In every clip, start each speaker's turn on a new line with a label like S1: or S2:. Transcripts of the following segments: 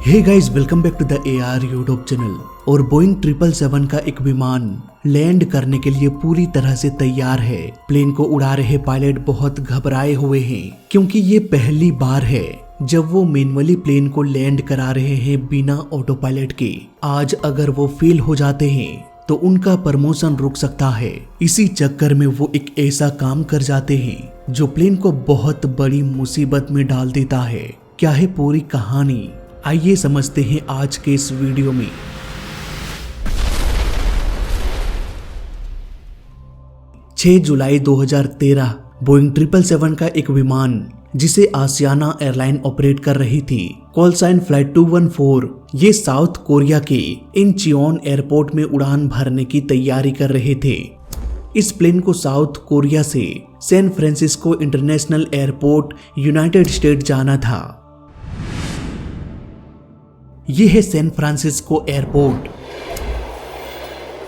S1: Hey guys, welcome back to the AR YouTube channel. और Boeing 777 का एक विमान लैंड करने के लिए पूरी तरह से तैयार है। प्लेन को उड़ा रहे पायलट बहुत घबराए हुए हैं क्योंकि ये पहली बार है जब वो मैन्युअली प्लेन को लैंड करा रहे हैं बिना ऑटो पायलट के। आज अगर वो फेल हो जाते हैं तो उनका प्रमोशन रुक सकता है। इसी चक्कर में वो एक ऐसा काम कर जाते हैं जो प्लेन को बहुत बड़ी मुसीबत में डाल देता है। क्या है पूरी कहानी, आइए समझते हैं आज के इस वीडियो में। जुलाई 2013 बोइंग 777 का एक विमान जिसे आसियाना एयरलाइन ऑपरेट कर रही थी, कॉल साइन फ्लाइट 214, ये साउथ कोरिया के इंचियोन एयरपोर्ट में उड़ान भरने की तैयारी कर रहे थे। इस प्लेन को साउथ कोरिया से San Francisco International Airport United State जाना था। यह है सैन फ्रांसिस्को एयरपोर्ट।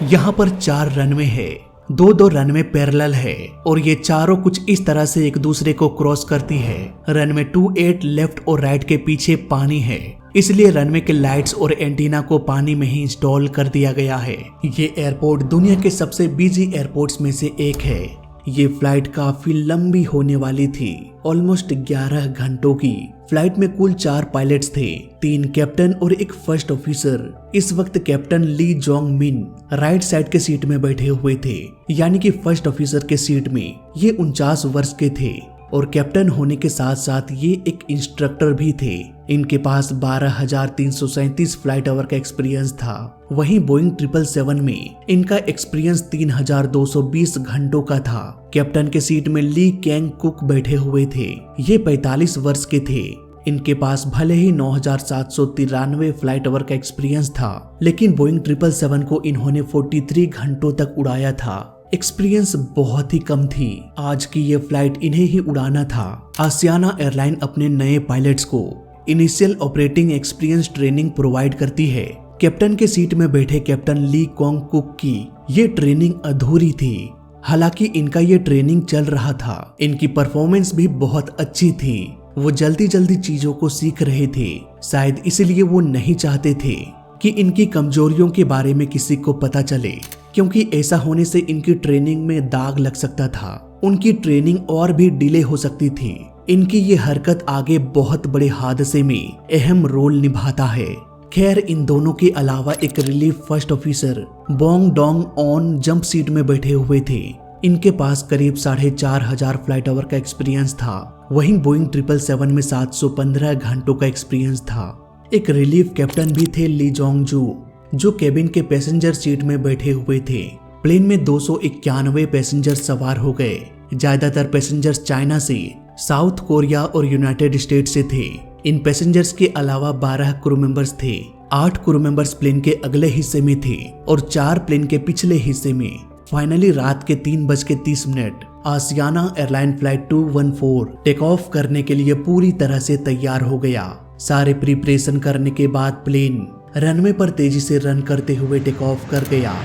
S1: यहाँ पर 4 रनवे है, दो रनवे पैरेलल है और ये चारों कुछ इस तरह से एक दूसरे को क्रॉस करती है। रनवे 28 लेफ्ट और राइट के पीछे पानी है, इसलिए रनवे के लाइट्स और एंटीना को पानी में ही इंस्टॉल कर दिया गया है। ये एयरपोर्ट दुनिया के सबसे बिजी एयरपोर्ट्स में से एक है। ये फ्लाइट काफी लंबी होने वाली थी, ऑलमोस्ट 11 घंटों की। फ्लाइट में कुल 4 पायलट्स थे, 3 कैप्टन और एक फर्स्ट ऑफिसर। इस वक्त कैप्टन ली जोंग मिन राइट साइड के सीट में बैठे हुए थे, यानी कि फर्स्ट ऑफिसर के सीट में। ये 49 वर्ष के थे और कैप्टन होने के साथ साथ ये एक इंस्ट्रक्टर भी थे। इनके पास 12,337 फ्लाइट आवर का एक्सपीरियंस था। वहीं बोइंग 777 में इनका एक्सपीरियंस 3,220 घंटों का था। कैप्टन के सीट में ली कैंग कुक बैठे हुए थे। ये 45 वर्ष के थे। इनके पास भले ही 9,793 फ्लाइट आवर का एक्सपीरियंस था, लेकिन बोइंग 777 को इन्होंने 43 घंटों तक उड़ाया था। एक्सपीरियंस बहुत ही कम थी। आज की ये फ्लाइट इन्हें ही उड़ाना था। आसियाना एयरलाइन अपने नए पायलट्स को initial operating experience training provide करती है। कैप्टन के सीट में बैठे कैप्टन ली कोंग कुक की ये ट्रेनिंग अधूरी थी। हालांकि इनका ये ट्रेनिंग चल रहा था, इनकी परफॉर्मेंस भी बहुत अच्छी थी। वो जल्दी जल्दी चीजों को सीख रहे थे, शायद इसलिए वो नहीं चाहते थे कि इनकी कमजोरियों के बारे में किसी को पता चले, क्योंकि ऐसा होने से इनकी ट्रेनिंग में दाग लग सकता था। उनकी ट्रेनिंग और भी डिले हो सकती थी। इनकी ये हरकत आगे बहुत बड़े हादसे में अहम रोल निभाता है। खैर, इन दोनों के अलावा एक relief first officer Bong Dong on jump seat में बैठे हुए थे। इनके पास करीब 4,500 फ्लाइट आवर का एक्सपीरियंस था। वहीं बोइंग 777 में 715 घंटों का एक्सपीरियंस था। एक रिलीफ कैप्टन भी थे, ली जोंग जू, जो केबिन के पैसेंजर सीट में बैठे हुए थे। प्लेन में 291 पैसेंजर सवार हो गए। ज्यादातर पैसेंजर्स चाइना से, साउथ कोरिया और यूनाइटेड स्टेट से थे। इन पैसेंजर्स के अलावा 12 क्रू मेंबर्स थे। 8 क्रू मेंबर्स प्लेन के अगले हिस्से में थे और 4 प्लेन के पिछले हिस्से में। फाइनली रात के 3:30 आसियाना एयरलाइन फ्लाइट 214 टेक ऑफ करने के लिए पूरी तरह से तैयार हो गया। सारे प्रिपरेशन करने के बाद प्लेन रनवे पर तेजी से रन करते हुए टेक ऑफ कर गया।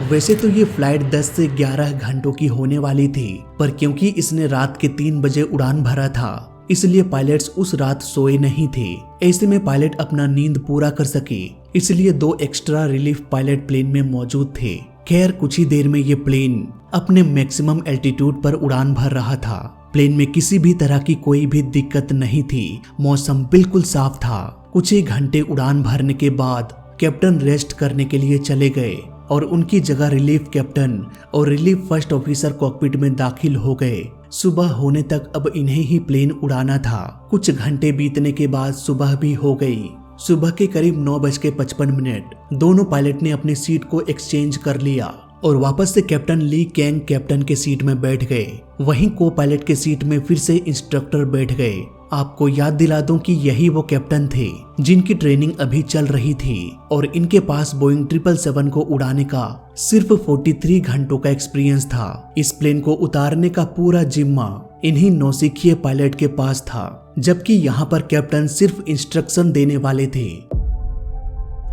S1: वैसे तो ये फ्लाइट 10 से 11 घंटों की होने वाली थी, पर क्योंकि इसने रात के 3 बजे उड़ान भरा था, इसलिए पायलट्स उस रात सोए नहीं थे। ऐसे में पायलट अपना नींद पूरा कर सके, इसलिए 2 एक्स्ट्रा रिलीफ पायलट प्लेन में मौजूद थे। खैर, कुछ ही देर में ये प्लेन अपने मैक्सिमम एल्टीट्यूड पर उड़ान भर रहा था। प्लेन में किसी भी तरह की कोई भी दिक्कत नहीं थी। मौसम बिल्कुल साफ था। कुछ ही घंटे उड़ान भरने के बाद कैप्टन रेस्ट करने के लिए चले गए और उनकी जगह रिलीफ कैप्टन और रिलीफ फर्स्ट ऑफिसर कॉकपिट में दाखिल हो गए। सुबह होने तक अब इन्हें ही प्लेन उड़ाना था। कुछ घंटे बीतने के बाद सुबह भी हो गई। सुबह के करीब 9:55 दोनों पायलट ने अपनी सीट को एक्सचेंज कर लिया और वापस से कैप्टन ली कैंग कैप्टन के सीट में बैठ गए। वहीं को पायलट के सीट में फिर से इंस्ट्रक्टर बैठ गए। आपको याद दिला दूं कि यही वो कैप्टन थे जिनकी ट्रेनिंग अभी चल रही थी और इनके पास बोइंग 777 को उड़ाने का सिर्फ 43 घंटों का एक्सपीरियंस था। इस प्लेन को उतारने का पूरा जिम्मा इन्हीं नौसिखिए पायलट के पास था, जबकि यहाँ पर कैप्टन सिर्फ इंस्ट्रक्शन देने वाले थे।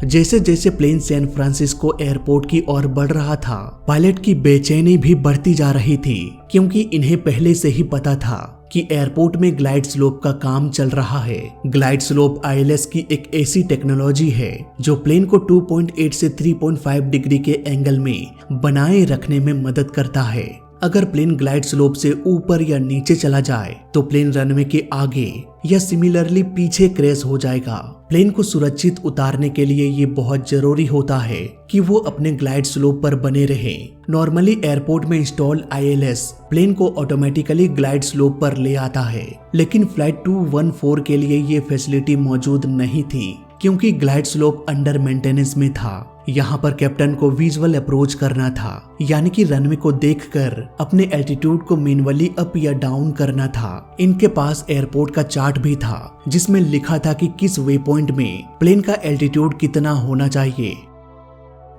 S1: जैसे जैसे प्लेन सैन फ्रांसिस्को एयरपोर्ट की ओर बढ़ रहा था, पायलट की बेचैनी भी बढ़ती जा रही थी, क्योंकि इन्हें पहले से ही पता था कि एयरपोर्ट में ग्लाइड स्लोप का काम चल रहा है। ग्लाइड स्लोप ILS की एक ऐसी टेक्नोलॉजी है जो प्लेन को 2.8 से 3.5 डिग्री के एंगल में बनाए रखने में मदद करता है। अगर प्लेन ग्लाइड स्लोप से ऊपर या नीचे चला जाए तो प्लेन रनवे के आगे या सिमिलरली पीछे क्रैश हो जाएगा। प्लेन को सुरक्षित उतारने के लिए ये बहुत जरूरी होता है कि वो अपने ग्लाइड स्लोप पर बने रहे। नॉर्मली एयरपोर्ट में इंस्टॉल ILS प्लेन को ऑटोमेटिकली ग्लाइड स्लोप पर ले आता है, लेकिन फ्लाइट 214 के लिए ये फैसिलिटी मौजूद नहीं थी क्योंकि ग्लाइड स्लोप अंडर मेंटेनेंस में था। यहाँ पर कैप्टन को विजुअल अप्रोच करना था, यानी कि रनवे को देखकर अपने एल्टीट्यूड को मैन्युअली अप या डाउन करना था। इनके पास एयरपोर्ट का चार्ट भी था जिसमें लिखा था कि किस वे पॉइंट में प्लेन का एल्टीट्यूड कितना होना चाहिए।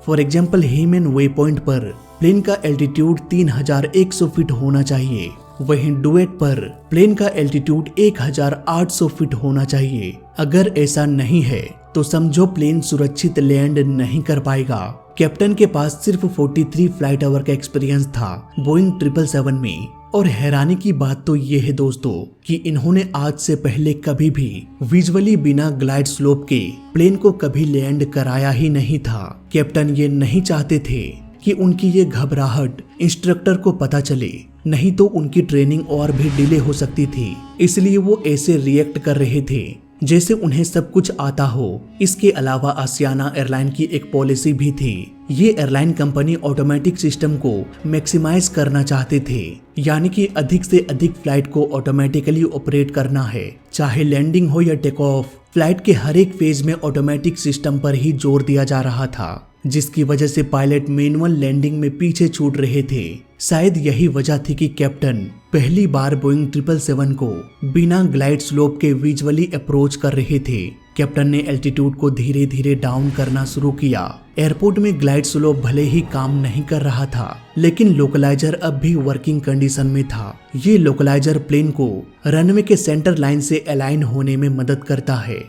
S1: फॉर एग्जाम्पल हेमन वे पॉइंट पर प्लेन का एल्टीट्यूड 3100 फीट होना चाहिए, वहीं डुएट पर प्लेन का एल्टीट्यूड 1800 फीट होना चाहिए। अगर ऐसा नहीं है तो समझो प्लेन सुरक्षित लैंड नहीं कर पाएगा। कैप्टन के पास सिर्फ 43 फ्लाइट आवर का एक्सपीरियंस था बोइंग 777 में, और हैरानी की बात तो ये है दोस्तों कि इन्होंने आज से पहले कभी भी विजुअली बिना ग्लाइड स्लोप के प्लेन को कभी लैंड कराया ही नहीं था। कैप्टन ये नहीं चाहते थे कि उनकी ये घबराहट इंस्ट्रक्टर को पता चले, नहीं तो उनकी ट्रेनिंग और भी डिले हो सकती थी। इसलिए वो ऐसे रिएक्ट कर रहे थे जैसे उन्हें सब कुछ आता हो। इसके अलावा आसियाना एयरलाइन की एक पॉलिसी भी थी। ये एयरलाइन कंपनी ऑटोमेटिक सिस्टम को मैक्सिमाइज करना चाहते थे, यानी कि अधिक से अधिक फ्लाइट को ऑटोमेटिकली ऑपरेट करना है, चाहे लैंडिंग हो या टेक ऑफ। फ्लाइट के हर एक फेज में ऑटोमेटिक सिस्टम पर ही जोर दिया जा रहा था, जिसकी वजह से पायलट मैनुअल लैंडिंग में पीछे छूट रहे थे। शायद यही वजह थी कि कैप्टन पहली बार बोइंग 777 को बिना ग्लाइड स्लोप के विजुअली अप्रोच कर रहे थे। कैप्टन ने एल्टीट्यूड को धीरे धीरे डाउन करना शुरू किया। एयरपोर्ट में ग्लाइड स्लोप भले ही काम नहीं कर रहा था, लेकिन लोकलाइजर अब भी वर्किंग कंडीशन में था। ये लोकलाइजर प्लेन को रनवे के सेंटर लाइन से अलाइन होने में मदद करता है।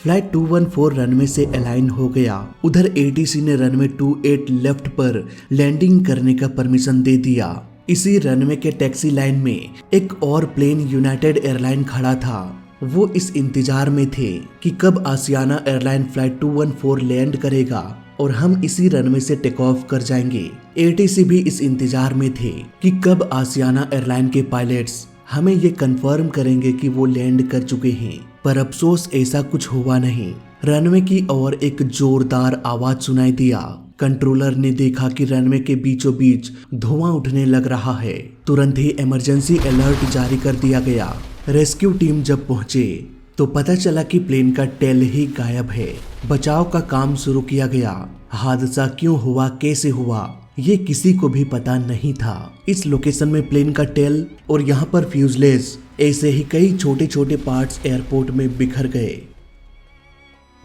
S1: फ्लाइट 214 रनवे से अलाइन हो गया। उधर ATC ने रनवे 28 लेफ्ट पर लैंडिंग करने का परमिशन दे दिया। इसी रनवे के टैक्सी लाइन में एक और प्लेन यूनाइटेड एयरलाइन खड़ा था। वो इस इंतजार में थे कि कब आसियाना एयरलाइन फ्लाइट 214 लैंड करेगा और हम इसी रनवे से टेक ऑफ कर जाएंगे। ATC भी इस इंतजार में थे कि कब आसियाना एयरलाइन के पायलट्स हमें ये कंफर्म करेंगे कि वो लैंड कर चुके हैं। पर अफसोस ऐसा कुछ हुआ नहीं। रनवे की ओर एक जोरदार आवाज सुनाई दिया। कंट्रोलर ने देखा कि रनवे के बीचों बीच धुआं उठने लग रहा है। तुरंत ही इमरजेंसी अलर्ट जारी कर दिया गया। रेस्क्यू टीम जब पहुंचे तो पता चला कि प्लेन का टेल ही गायब है। बचाव का काम शुरू किया गया। हादसा क्यों हुआ, कैसे हुआ, ये किसी को भी पता नहीं था। इस लोकेशन में प्लेन का टेल और यहाँ पर फ्यूजलेस, ऐसे ही कई छोटे छोटे पार्ट्स एयरपोर्ट में बिखर गए।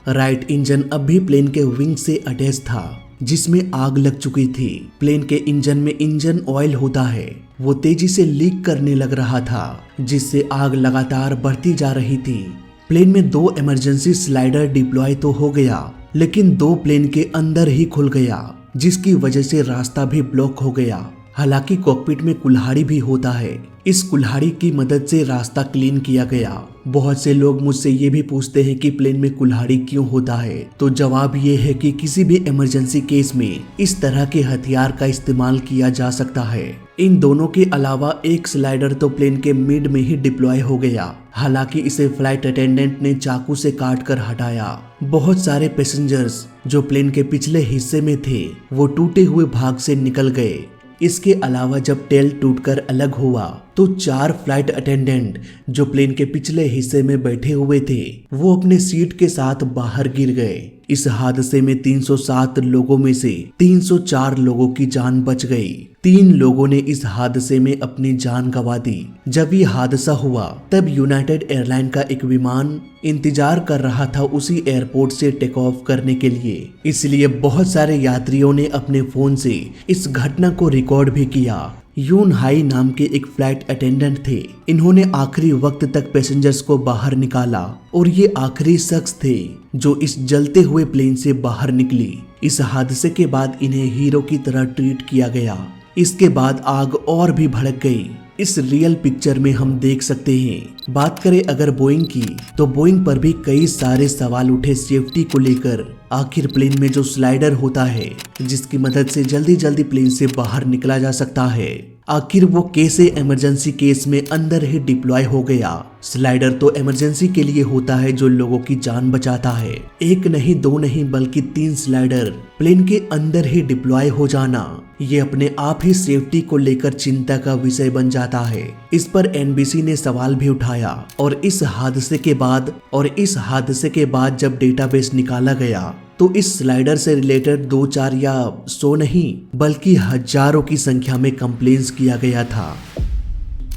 S1: राइट इंजन अब भी प्लेन के विंग से अटैच था, जिसमें आग लग चुकी थी। प्लेन के इंजन में इंजन ऑयल होता है, वो तेजी से लीक करने लग रहा था, जिससे आग लगातार बढ़ती जा रही थी। प्लेन में 2 इमरजेंसी स्लाइडर डिप्लॉय तो हो गया, लेकिन 2 प्लेन के अंदर ही खुल गया, जिसकी वजह से रास्ता भी ब्लॉक हो गया। हालांकि कॉकपिट में कुल्हाड़ी भी होता है, इस कुल्हाड़ी की मदद से रास्ता क्लीन किया गया। बहुत से लोग मुझसे ये भी पूछते हैं कि प्लेन में कुल्हाड़ी क्यों होता है, तो जवाब ये है कि किसी भी इमरजेंसी केस में इस तरह के हथियार का इस्तेमाल किया जा सकता है। इन दोनों के अलावा एक स्लाइडर तो प्लेन के मिड में ही डिप्लॉय हो गया। हालांकि इसे फ्लाइट अटेंडेंट ने चाकू से काट कर हटाया। बहुत सारे पैसेंजर्स जो प्लेन के पिछले हिस्से में थे वो टूटे हुए भाग से निकल गए। इसके अलावा जब टेल टूटकर अलग हुआ तो 4 फ्लाइट अटेंडेंट जो प्लेन के पिछले हिस्से में बैठे हुए थे वो अपने सीट के साथ बाहर गिर गए। इस हादसे में 307 लोगों में से 304 लोगों की जान बच गई। 3 लोगों ने इस हादसे में अपनी जान गंवा दी। जब ये हादसा हुआ तब यूनाइटेड एयरलाइन का एक विमान इंतजार कर रहा था उसी एयरपोर्ट से टेक ऑफ करने के लिए, इसलिए बहुत सारे यात्रियों ने अपने फोन से इस घटना को रिकॉर्ड भी किया। यून हाई नाम के एक फ्लाइट अटेंडेंट थे। इन्होंने आखिरी वक्त तक पैसेंजर्स को बाहर निकाला और ये आखिरी शख्स थे जो इस जलते हुए प्लेन से बाहर निकली। इस हादसे के बाद इन्हें हीरो की तरह ट्रीट किया गया। इसके बाद आग और भी भड़क गई। इस रियल पिक्चर में हम देख सकते हैं। बात करें अगर बोइंग की, तो बोइंग पर भी कई सारे सवाल उठे सेफ्टी को लेकर। आखिर प्लेन में जो स्लाइडर होता है जिसकी मदद से जल्दी जल्दी प्लेन से बाहर निकला जा सकता है, आखिर वो कैसे इमरजेंसी केस में अंदर ही डिप्लॉय हो गया। स्लाइडर तो इमरजेंसी के लिए होता है जो लोगों की जान बचाता है। एक नहीं दो नहीं बल्कि 3 स्लाइडर प्लेन के अंदर ही डिप्लॉय हो जाना, ये अपने आप ही सेफ्टी को लेकर चिंता का विषय बन जाता है। इस पर एनबीसी ने सवाल भी उठाया और इस हादसे के बाद जब डेटाबेस निकाला गया तो इस स्लाइडर से रिलेटेड 2 4 या 100 नहीं बल्कि हजारों की संख्या में कंप्लेंट्स किया गया था।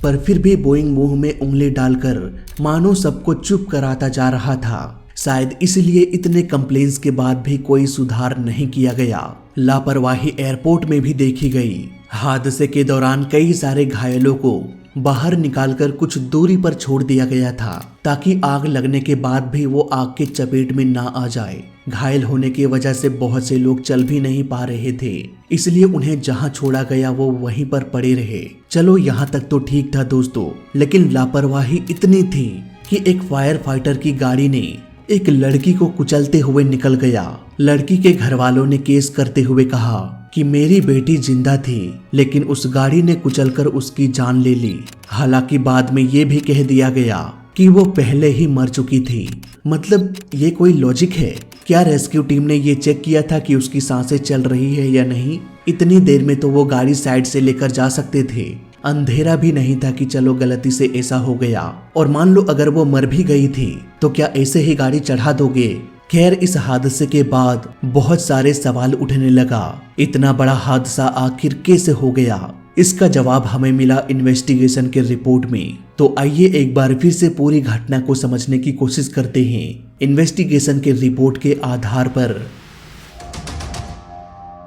S1: पर फिर भी बोइंग मुंह में उंगली डालकर मानो सबको चुप कराता जा रहा था। शायद इसलिए इतने कंप्लेंट्स के बाद भी कोई सुधार नहीं किया गया। लापरवाही एयरपोर्ट में भी देखी गई। हादसे के दौरान कई सारे घायलों को बाहर निकालकर कुछ दूरी पर छोड़ दिया गया था ताकि आग लगने के बाद भी वो आग के चपेट में ना आ जाए। घायल होने की वजह से बहुत से लोग चल भी नहीं पा रहे थे, इसलिए उन्हें जहां छोड़ा गया वो वहीं पर पड़े रहे। चलो यहाँ तक तो ठीक था दोस्तों, लेकिन लापरवाही इतनी थी कि एक फायर फाइटर की गाड़ी ने एक लड़की को कुचलते हुए निकल गया। लड़की के घर वालों ने केस करते हुए कहा कि मेरी बेटी जिंदा थी लेकिन उस गाड़ी ने कुचलकर उसकी जान ले ली। हालांकि बाद में ये भी कह दिया गया कि वो पहले ही मर चुकी थी। मतलब ये कोई लॉजिक है क्या? रेस्क्यू टीम ने ये चेक किया था कि उसकी सांसें चल रही है या नहीं? इतनी देर में तो वो गाड़ी साइड से लेकर जा सकते थे। अंधेरा भी नहीं था कि चलो गलती से ऐसा हो गया। और मान लो अगर वो मर भी गई थी तो क्या ऐसे ही गाड़ी चढ़ा दोगे? खैर, इस हादसे के बाद बहुत सारे सवाल उठने लगा। इतना बड़ा हादसा आखिर कैसे हो गया? इसका जवाब हमें मिला इन्वेस्टिगेशन के रिपोर्ट में। तो आइए एक बार फिर से पूरी घटना को समझने की कोशिश करते हैं इन्वेस्टिगेशन के रिपोर्ट के आधार पर।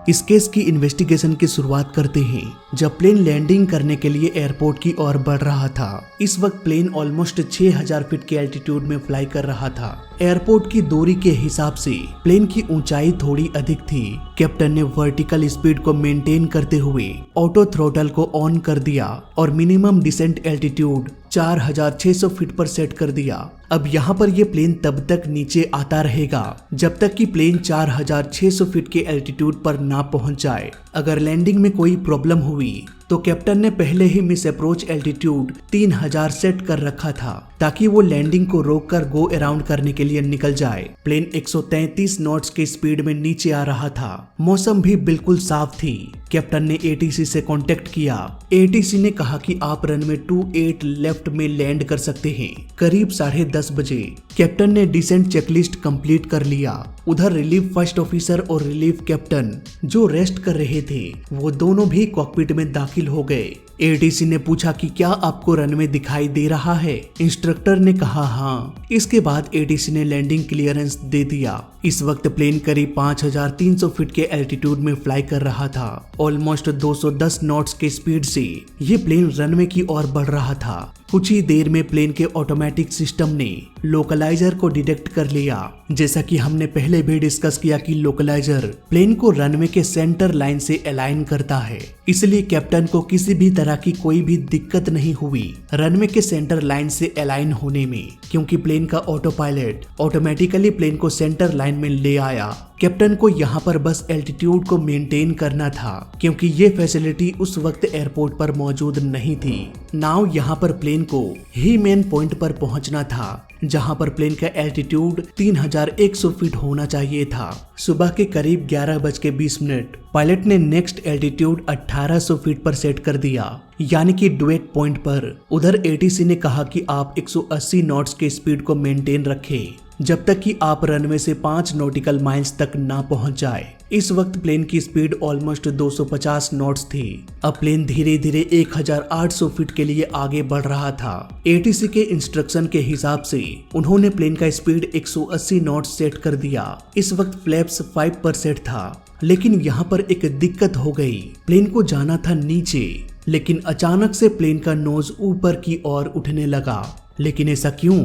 S1: इस केस की इन्वेस्टिगेशन की शुरुआत करते हैं जब प्लेन लैंडिंग करने के लिए एयरपोर्ट की ओर बढ़ रहा था। इस वक्त प्लेन ऑलमोस्ट 6000 फीट के एल्टीट्यूड में फ्लाई कर रहा था। एयरपोर्ट की दूरी के हिसाब से प्लेन की ऊंचाई थोड़ी अधिक थी। कैप्टन ने वर्टिकल स्पीड को मेंटेन करते हुए ऑटो थ्रोटल को ऑन कर दिया और मिनिमम डिसेंट एल्टीट्यूड 4600 फीट पर सेट कर दिया। अब यहाँ पर ये प्लेन तब तक नीचे आता रहेगा जब तक कि प्लेन 4600 फीट के एल्टीट्यूड पर ना पहुंच जाए। अगर लैंडिंग में कोई प्रॉब्लम हुई तो कैप्टन ने पहले ही मिस अप्रोच एल्टीट्यूड 3000 सेट कर रखा था ताकि वो लैंडिंग को रोककर गो अराउंड करने के लिए निकल जाए। प्लेन 133 नॉट्स की स्पीड में नीचे आ रहा था। मौसम भी बिल्कुल साफ थी। कैप्टन ने एटीसी से कांटेक्ट किया। एटीसी ने कहा कि आप रनवे 28 लेफ्ट में लैंड कर सकते हैं। करीब 10:30 बजे कैप्टन ने डिसेंट चेकलिस्ट कंप्लीट कर लिया। उधर रिलीफ फर्स्ट ऑफिसर और रिलीफ कैप्टन जो रेस्ट कर रहे थे वो दोनों भी कॉकपिट में दाखिल हो गए। एटीसी ने पूछा कि क्या आपको रनवे दिखाई दे रहा है? इंस्ट्रक्टर ने कहा हाँ। इसके बाद एटीसी ने लैंडिंग क्लियरेंस दे दिया। इस वक्त प्लेन करीब 5300 फीट के एल्टीट्यूड में फ्लाई कर रहा था। ऑलमोस्ट 210 नॉट्स के स्पीड से ये प्लेन रनवे की ओर बढ़ रहा था। कुछ ही देर में प्लेन के ऑटोमेटिक सिस्टम ने लोकलाइजर को डिटेक्ट कर लिया। जैसा कि हमने पहले भी डिस्कस किया कि लोकलाइजर प्लेन को रनवे के सेंटर लाइन से अलाइन करता है, इसलिए कैप्टन को किसी भी तरह की कोई भी दिक्कत नहीं हुई रनवे के सेंटर लाइन से अलाइन होने में, क्योंकि प्लेन का ऑटो पायलट ऑटोमेटिकली प्लेन को सेंटर लाइन में ले आया। कैप्टन को यहाँ पर बस एल्टीट्यूड को मेंटेन करना था क्योंकि ये फैसिलिटी उस वक्त एयरपोर्ट पर मौजूद नहीं थी। नाउ यहाँ पर प्लेन को ही मेन पॉइंट पर पहुंचना था जहां पर प्लेन का एल्टीट्यूड 3100 फीट होना चाहिए था। सुबह के करीब 11:20 पायलट ने नेक्स्ट एल्टीट्यूड 1800 फीट पर सेट कर दिया, यानी कि डुएट पॉइंट पर। उधर एटीसी ने कहा कि आप 180 नॉट्स के स्पीड को मेंटेन रखें जब तक कि आप रनवे से 5 नॉटिकल माइल्स तक ना पहुंच जाए। इस वक्त प्लेन की स्पीड ऑलमोस्ट 250 नॉट्स थी। अब प्लेन धीरे धीरे 1800 फीट के लिए आगे बढ़ रहा था। एटीसी के इंस्ट्रक्शन के हिसाब से उन्होंने प्लेन का स्पीड 180 नॉट्स सेट कर दिया। इस वक्त फ्लैप्स 5% था, लेकिन यहाँ पर एक दिक्कत हो गई। प्लेन को जाना था नीचे, लेकिन अचानक से प्लेन का नोज ऊपर की ओर उठने लगा। लेकिन ऐसा क्यों?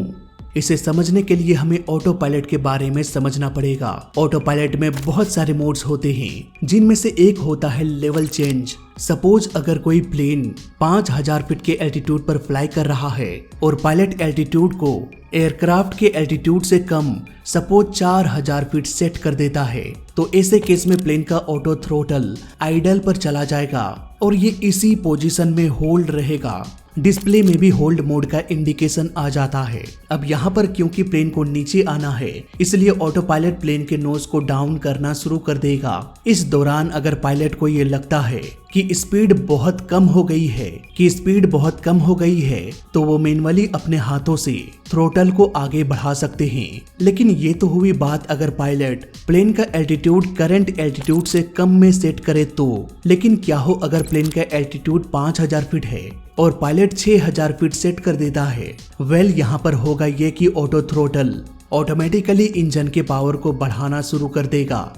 S1: इसे समझने के लिए हमें ऑटो पायलट के बारे में समझना पड़ेगा। ऑटो पायलट में बहुत सारे मोड्स होते हैं, जिनमें से एक होता है लेवल चेंज। सपोज अगर कोई प्लेन 5000 फीट के एल्टीट्यूड पर फ्लाई कर रहा है और पायलट एल्टीट्यूड को एयरक्राफ्ट के एल्टीट्यूड से कम सपोज 4000 फीट सेट कर देता है, तो ऐसे केस में प्लेन का ऑटो थ्रोटल आइडल पर चला जाएगा और ये इसी पोजीशन में होल्ड रहेगा। डिस्प्ले में भी होल्ड मोड का इंडिकेशन आ जाता है। अब यहाँ पर क्योंकि प्लेन को नीचे आना है, इसलिए ऑटो पायलट प्लेन के नोज को डाउन करना शुरू कर देगा। इस दौरान अगर पायलट को ये लगता है कि स्पीड बहुत कम हो गई है तो वो मैन्युअली अपने हाथों से थ्रोटल को आगे बढ़ा सकते हैं। लेकिन ये तो हुई बात अगर पायलट प्लेन का एल्टीट्यूड करंट एल्टीट्यूड से कम में सेट करे तो। लेकिन क्या हो अगर प्लेन का एल्टीट्यूड 5000 फीट है और पायलट 6000 फीट सेट कर देता है? यहाँ पर होगा ये कि ऑटो थ्रोटल ऑटोमेटिकली इंजन के पावर को बढ़ाना शुरू कर देगा।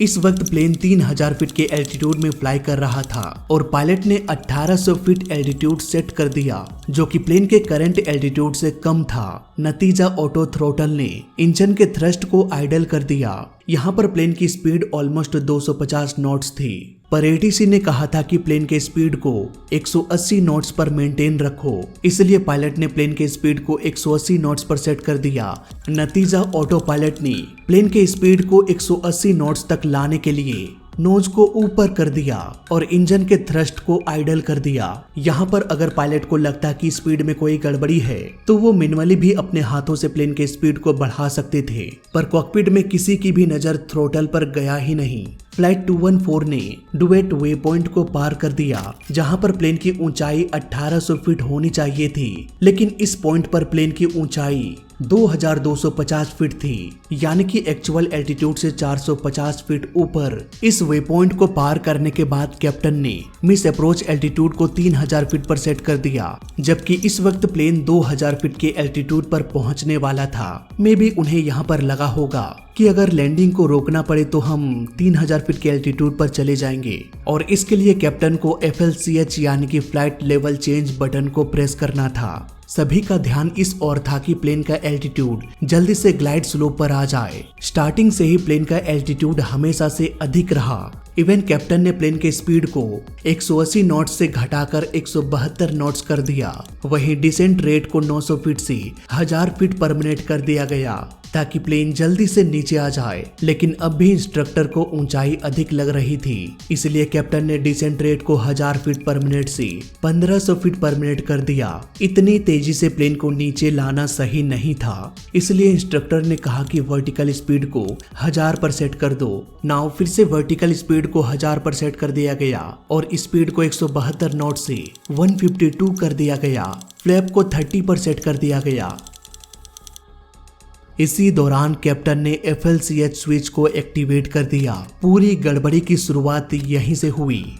S1: इस वक्त प्लेन 3000 फीट के एल्टीट्यूड में फ्लाई कर रहा था और पायलट ने 1800 फीट एल्टीट्यूड सेट कर दिया, जो कि प्लेन के करंट एल्टीट्यूड से कम था। नतीजा ऑटो थ्रोटल ने इंजन के थ्रस्ट को आइडल कर दिया। यहाँ पर प्लेन की स्पीड ऑलमोस्ट 250 नॉट्स थी, पर एटीसी ने कहा था कि प्लेन के स्पीड को 180 नॉट्स पर मेंटेन रखो, इसलिए पायलट ने प्लेन के स्पीड को 180 नॉट्स पर सेट कर दिया। नतीजा ऑटो पायलट ने प्लेन के स्पीड को 180 नॉट्स तक लाने के लिए नोज को ऊपर कर दिया और इंजन के थ्रस्ट को आइडल कर दिया। यहाँ पर अगर पायलट को लगता कि स्पीड में कोई गड़बड़ी है तो वो मैन्युअली भी अपने हाथों से प्लेन के स्पीड को बढ़ा सकते थे, पर कॉकपिट में किसी की भी नजर थ्रोटल पर गया ही नहीं। फ्लाइट 214 ने डुएट वे पॉइंट को पार कर दिया, जहां पर प्लेन की ऊंचाई 1800 फीट होनी चाहिए थी, लेकिन इस पॉइंट पर प्लेन की ऊंचाई 2250 फीट थी, यानी कि एक्चुअल एल्टीट्यूड से 450 फीट ऊपर। इस वे पॉइंट को पार करने के बाद कैप्टन ने मिस अप्रोच एल्टीट्यूड को 3000 फीट पर सेट कर दिया, जबकि इस वक्त प्लेन 2000 फीट के एल्टीट्यूड पर पहुंचने वाला था। मे बी उन्हें यहाँ पर लगा होगा कि अगर लैंडिंग को रोकना पड़े तो हम 3000 फीट के एल्टीट्यूड पर चले जाएंगे, और इसके लिए कैप्टन को FLCH यानी कि फ्लाइट लेवल चेंज बटन को प्रेस करना था। सभी का ध्यान इस ओर था कि प्लेन का एल्टीट्यूड जल्दी से ग्लाइड स्लोप पर आ जाए। स्टार्टिंग से ही प्लेन का एल्टीट्यूड हमेशा से अधिक रहा। इवन कैप्टन ने प्लेन के स्पीड को 180 नॉट्स से घटाकर 172 नॉट्स कर दिया। वहीं डिसेंट रेट को 900 फीट से 1000 फीट पर मिनट कर दिया गया, ताकि प्लेन जल्दी से नीचे आ जाए। लेकिन अब भी इंस्ट्रक्टर को ऊंचाई अधिक लग रही थी, इसलिए कैप्टन ने डिसेंट रेट को 1000 फीट पर मिनट से 1500 फीट पर मिनट कर दिया। इतनी तेजी से प्लेन को नीचे लाना सही नहीं था, इसलिए इंस्ट्रक्टर ने कहा कि वर्टिकल स्पीड को 1000 पर सेट कर दो। नाउ फिर से वर्टिकल स्पीड को 1000 पर सेट कर दिया गया और स्पीड को 172 नॉट से 152 कर दिया गया। फ्लैप को 30 पर सेट कर दिया गया। इसी दौरान कैप्टन ने FLCH स्विच को एक्टिवेट कर दिया। पूरी गड़बड़ी की शुरुआत यहीं से हुई।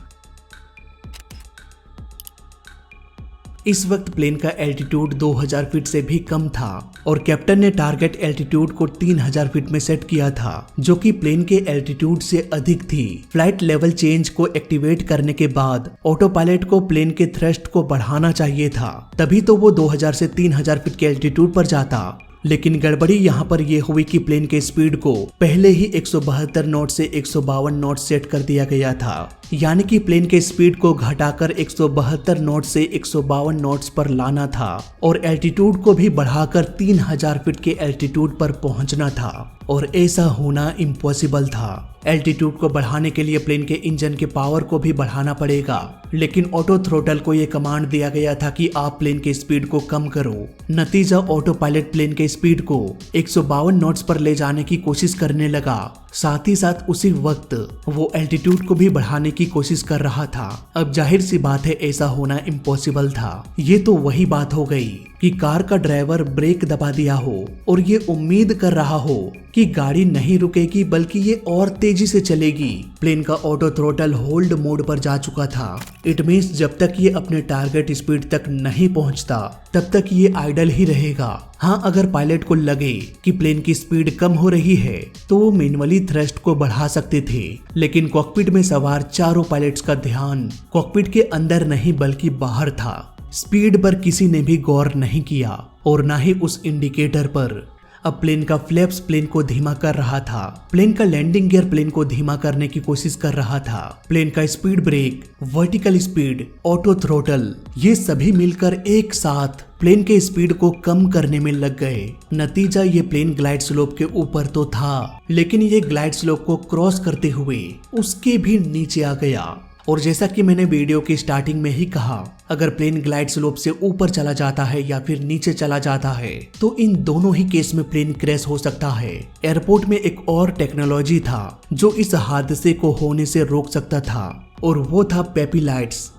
S1: इस वक्त प्लेन का एल्टीट्यूड 2000 फीट से भी कम था और कैप्टन ने टारगेट एल्टीट्यूड को 3000 फीट में सेट किया था, जो कि प्लेन के एल्टीट्यूड से अधिक थी। फ्लाइट लेवल चेंज को एक्टिवेट करने के बाद ऑटो पायलट को प्लेन के थ्रस्ट को बढ़ाना चाहिए था, तभी तो वो 2000 से 3000 फीट के एल्टीट्यूड पर जाता। लेकिन गड़बड़ी यहाँ पर यह हुई कि प्लेन के स्पीड को पहले ही 172 नॉट से 152 नॉट सेट कर दिया गया था, यानी कि प्लेन के स्पीड को घटाकर 172 नॉट से 152 नॉट्स पर लाना था और एल्टीट्यूड को भी बढ़ाकर 3000 फीट के एल्टीट्यूड पर पहुंचना था, और ऐसा होना इम्पॉसिबल था। एल्टीट्यूड को बढ़ाने के लिए प्लेन के इंजन के पावर को भी बढ़ाना पड़ेगा, लेकिन ऑटो थ्रोटल को यह कमांड दिया गया था कि आप प्लेन के स्पीड को कम करो। नतीजा ऑटो पायलट प्लेन के स्पीड को 152 नॉट्स पर ले जाने की कोशिश करने लगा। साथ ही साथ उसी वक्त वो एल्टीट्यूड को भी बढ़ाने की कोशिश कर रहा था। अब जाहिर सी बात है ऐसा होना इम्पॉसिबल था। ये तो वही बात हो गई कि कार का ड्राइवर ब्रेक दबा दिया हो और ये उम्मीद कर रहा हो कि गाड़ी नहीं रुकेगी बल्कि ये और तेजी से चलेगी। प्लेन का ऑटो थ्रोटल होल्ड मोड पर जा चुका था। इट मींस जब तक ये अपने टारगेट स्पीड तक नहीं पहुंचता तब तक ये आइडल ही रहेगा। हाँ, अगर पायलट को लगे कि प्लेन की स्पीड कम हो रही है तो वो मैन्युअली थ्रस्ट को बढ़ा सकते थे, लेकिन कॉकपिट में सवार चारों पायलट्स का ध्यान कॉकपिट के अंदर नहीं बल्कि बाहर था। स्पीड पर किसी ने भी गौर नहीं किया और ना ही उस इंडिकेटर पर। अब प्लेन का फ्लैप्स प्लेन को धीमा कर रहा था, प्लेन का लैंडिंग गियर प्लेन को धीमा करने की कोशिश कर रहा था, प्लेन का speed brake, vertical speed, autothrottle, ये सभी मिलकर एक साथ प्लेन के स्पीड को कम करने में लग गए। नतीजा ये प्लेन ग्लाइड स्लोप के ऊपर तो था, लेकिन ये ग्लाइड स्लोप को क्रॉस करते हुए उसके भी नीचे आ गया। और जैसा कि मैंने वीडियो की स्टार्टिंग में ही कहा, अगर प्लेन ग्लाइड स्लोप से ऊपर चला जाता है या फिर नीचे चला जाता है तो इन दोनों ही केस में प्लेन क्रैश हो सकता है। एयरपोर्ट में एक और टेक्नोलॉजी था जो इस हादसे को होने से रोक सकता था, और वो था पेपी लाइट्स।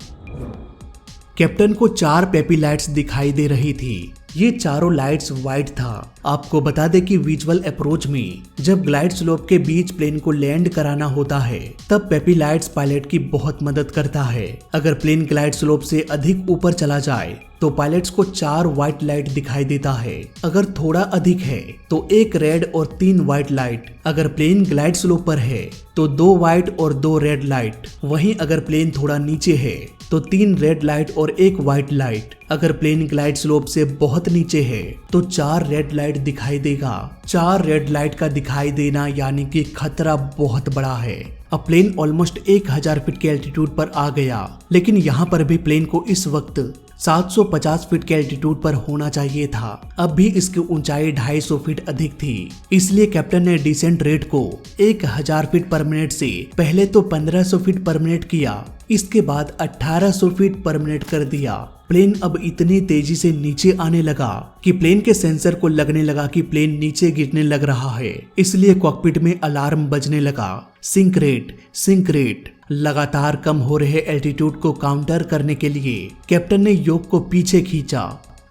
S1: कैप्टन को 4 पेपी लाइट्स दिखाई दे रही थी। ये चारों लाइट्स वाइट था। आपको बता दें कि विजुअल अप्रोच में जब ग्लाइड स्लोप के बीच प्लेन को लैंड कराना होता है तब पेपी लाइट्स पायलट की बहुत मदद करता है। अगर प्लेन ग्लाइड स्लोप से अधिक ऊपर चला जाए तो पायलट्स को 4 व्हाइट लाइट दिखाई देता है। अगर थोड़ा अधिक है तो 1 रेड और 3 व्हाइट लाइट। अगर प्लेन ग्लाइड स्लोप पर है तो 2 व्हाइट और 2 रेड लाइट। वहीं अगर प्लेन थोड़ा नीचे है तो 3 रेड लाइट और 1 व्हाइट लाइट। अगर प्लेन ग्लाइड स्लोप से बहुत नीचे है तो 4 रेड लाइट दिखाई देगा। 4 रेड लाइट का दिखाई देना यानी कि खतरा बहुत बड़ा है। अब प्लेन ऑलमोस्ट 1000 फीट के एल्टीट्यूड पर आ गया, लेकिन यहाँ पर भी प्लेन को इस वक्त 750 फीट के एल्टीट्यूड पर होना चाहिए था। अब भी इसकी ऊंचाई 250 फीट अधिक थी, इसलिए कैप्टन ने डिसेंट रेट को 1000 फीट पर मिनट से पहले तो 1500 फीट पर मिनट किया, इसके बाद 1800 फीट पर मिनट कर दिया। प्लेन अब इतनी तेजी से नीचे आने लगा कि प्लेन के सेंसर को लगने लगा कि प्लेन नीचे गिरने लग रहा है, इसलिए कॉकपिट में अलार्म बजने लगा। Sink rate. लगातार कम हो रहे एल्टीट्यूड को काउंटर करने के लिए कैप्टन ने योक को पीछे खींचा,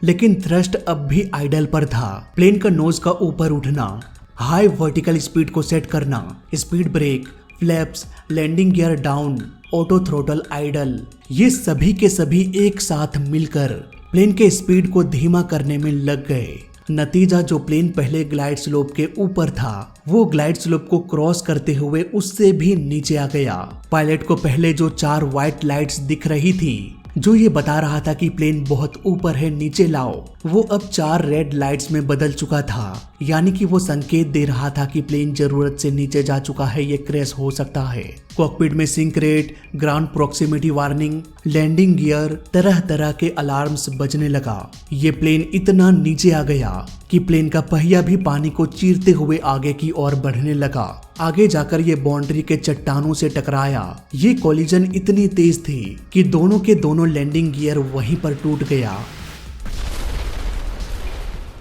S1: लेकिन थ्रस्ट अब भी आइडल पर था। प्लेन का नोज का ऊपर उठना, हाई वर्टिकल स्पीड को सेट करना, speed brake, flaps, landing gear down, autothrottle idle, ये सभी के सभी एक साथ मिलकर प्लेन के स्पीड को धीमा करने में लग गए। नतीजा जो प्लेन पहले ग्लाइड स्लोप के ऊपर था वो ग्लाइड स्लोप को क्रॉस करते हुए उससे भी नीचे आ गया। पायलट को पहले जो 4 व्हाइट लाइट्स दिख रही थी जो ये बता रहा था कि प्लेन बहुत ऊपर है, नीचे लाओ, वो अब 4 रेड लाइट्स में बदल चुका था, यानी कि वो संकेत दे रहा था कि प्लेन जरूरत से नीचे जा चुका है, ये क्रैश हो सकता है। कॉकपिट में sink rate, ground proximity warning, landing gear, तरह तरह के अलार्म्स बजने लगा। ये प्लेन इतना नीचे आ गया कि प्लेन का पहिया भी पानी को चीरते हुए आगे की ओर बढ़ने लगा। आगे जाकर ये बाउंड्री के चट्टानों से टकराया। ये कॉलिजन इतनी तेज थी कि दोनों के दोनों लैंडिंग गियर वहीं पर टूट गया।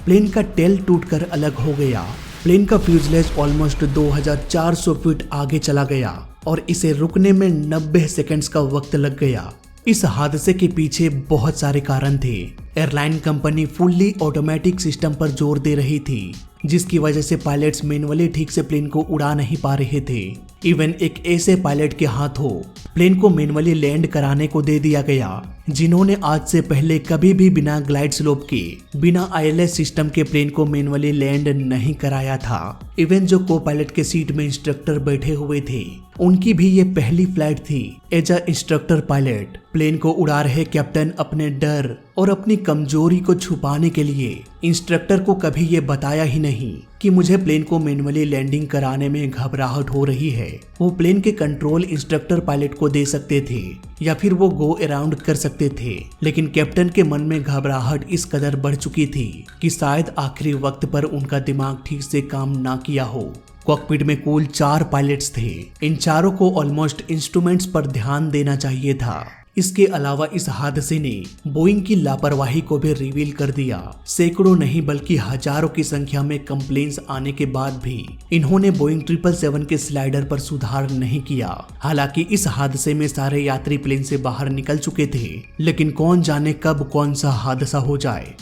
S1: प्लेन का टेल टूटकर अलग हो गया। प्लेन का फ्यूजलेज ऑलमोस्ट 2400 फीट आगे चला गया और इसे रुकने में 90 सेकंड्स का वक्त लग गया। इस हादसे के पीछे बहुत सारे कारण थे। Airline company fully automatic system पर जोर दे रही थी, जिसकी वजह से पायलट्स मैनुअली ठीक से प्लेन को उड़ा नहीं पा रहे थे। इवन एक ऐसे पायलट के हाथों प्लेन को मैनुअली लैंड कराने को दे दिया गया जिन्होंने आज से पहले कभी भी बिना ग्लाइड स्लोप के, बिना ILS सिस्टम के प्लेन को मैनुअली लैंड नहीं कराया था। इवन जो को पायलट के सीट में इंस्ट्रक्टर बैठे हुए थे उनकी भी ये पहली फ्लाइट थी as a instructor pilot. Plane को उड़ा रहे कैप्टन अपने डर और अपनी कमजोरी को छुपाने के लिए इंस्ट्रक्टर को कभी ये बताया ही नहीं कि मुझे प्लेन को मैनुअली लैंडिंग कराने में घबराहट हो रही है। वो प्लेन के कंट्रोल इंस्ट्रक्टर पायलट को दे सकते थे या फिर वो गो अराउंड कर सकते थे, लेकिन कैप्टन के मन में घबराहट इस कदर बढ़ चुकी थी कि शायद आखिरी वक्त पर उनका दिमाग ठीक से काम ना किया हो। कॉकपिट में कुल 4 पायलट्स थे। इन चारों को ऑलमोस्ट इंस्ट्रूमेंट्स पर ध्यान देना चाहिए था। इसके अलावा इस हादसे ने बोइंग की लापरवाही को भी रिवील कर दिया। सैकड़ों नहीं बल्कि हजारों की संख्या में कंप्लेंट्स आने के बाद भी इन्होंने बोइंग 777 के स्लाइडर पर सुधार नहीं किया। हालांकि इस हादसे में सारे यात्री प्लेन से बाहर निकल चुके थे, लेकिन कौन जाने कब कौन सा हादसा हो जाए।